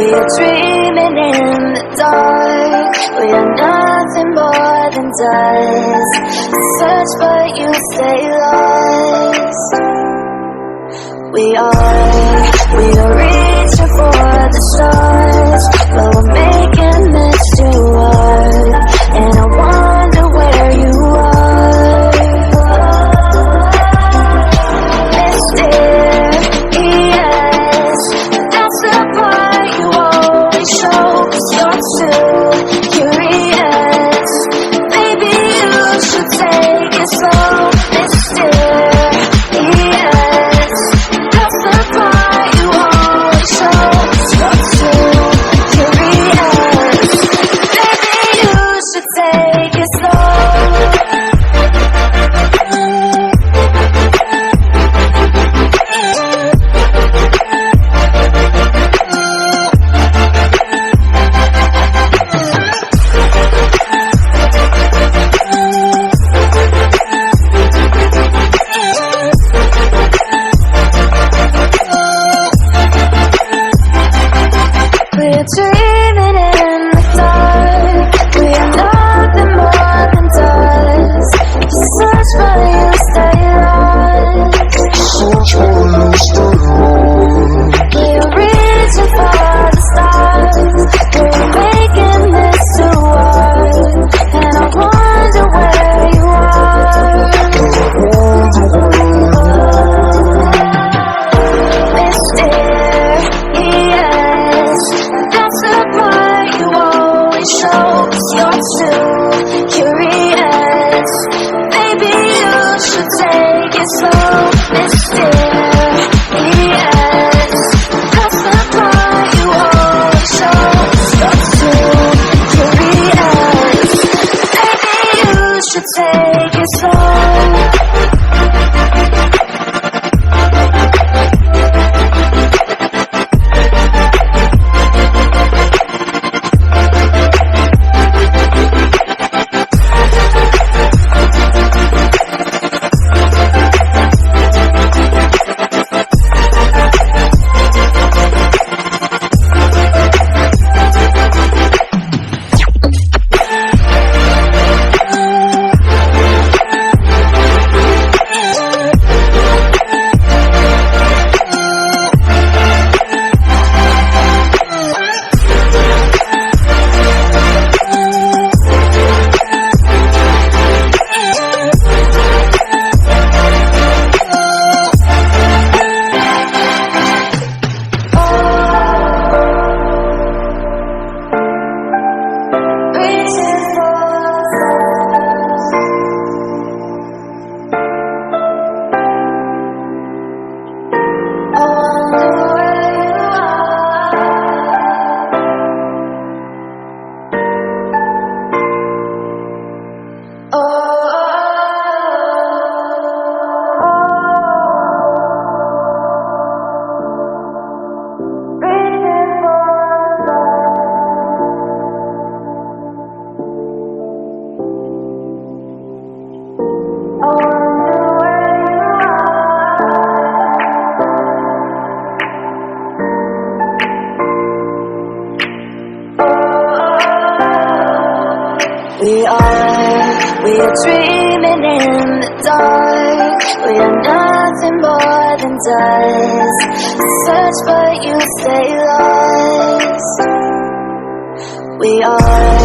We are dreaming in the dark. We are nothing more than dust. Search but you stay lost. We are reaching for the stars, but we're making this too hard. And I wonder where you are. Mysterious, that's the part you always show. 'Cause you're too curious. Maybe you should take it slow. Mysterious, that's the part you always show. 'Cause you're too curious. Maybe you should take it slow. We're dreaming in the dark. We are nothing more than dust. Search but you stay lost. Search but you stay lost. We're reaching for the stars. We're making this too hard. And I wonder where you are. Mysterious, that's the part you always show. 'Cause you're too curious. Maybe you should take it slow. Mysterious, that's the part you always show. 'Cause you're too curious. Maybe you should take it slow. We are dreaming in the dark. We are nothing more than dust. Search but you stay lost. We are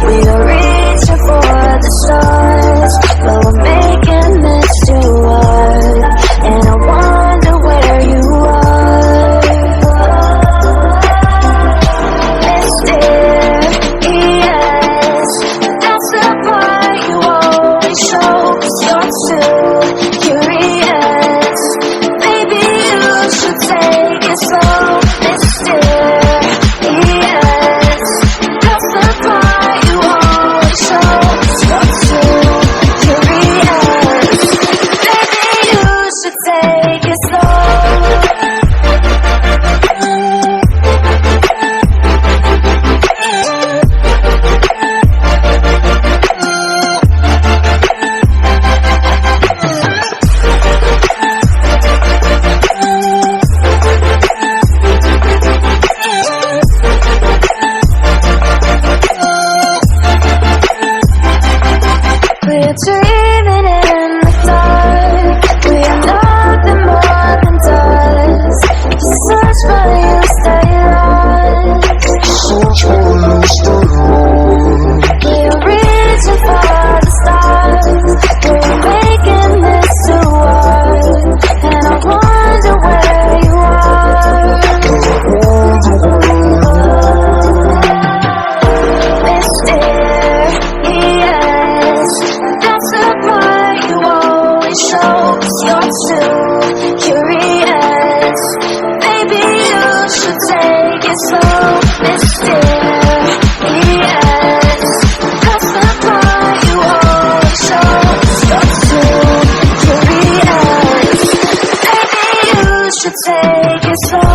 reaching for the stars, but we're making this too hard. And I wonder where you are. Mysterious, that's the part you always show. 'Cause you're too curious. Maybe you should take it slow. Mysterious, that's the it slow, mysterious. Past the part you always show, stuck to curious. Maybe you should take it slow.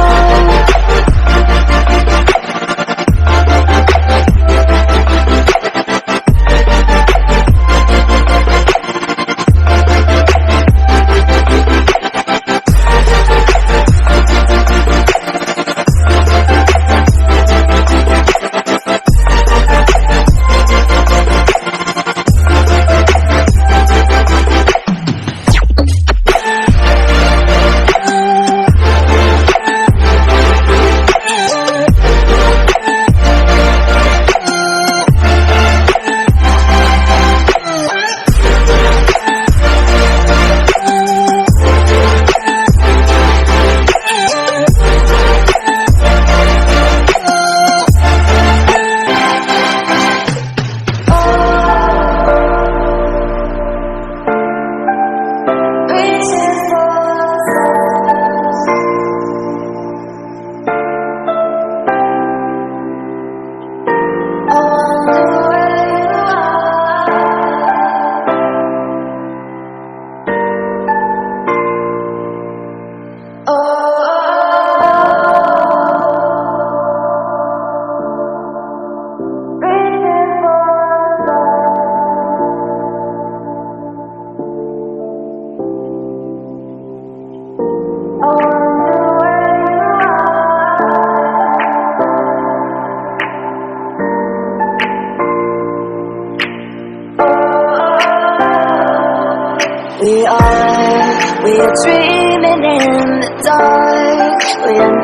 We are dreaming in the dark. We are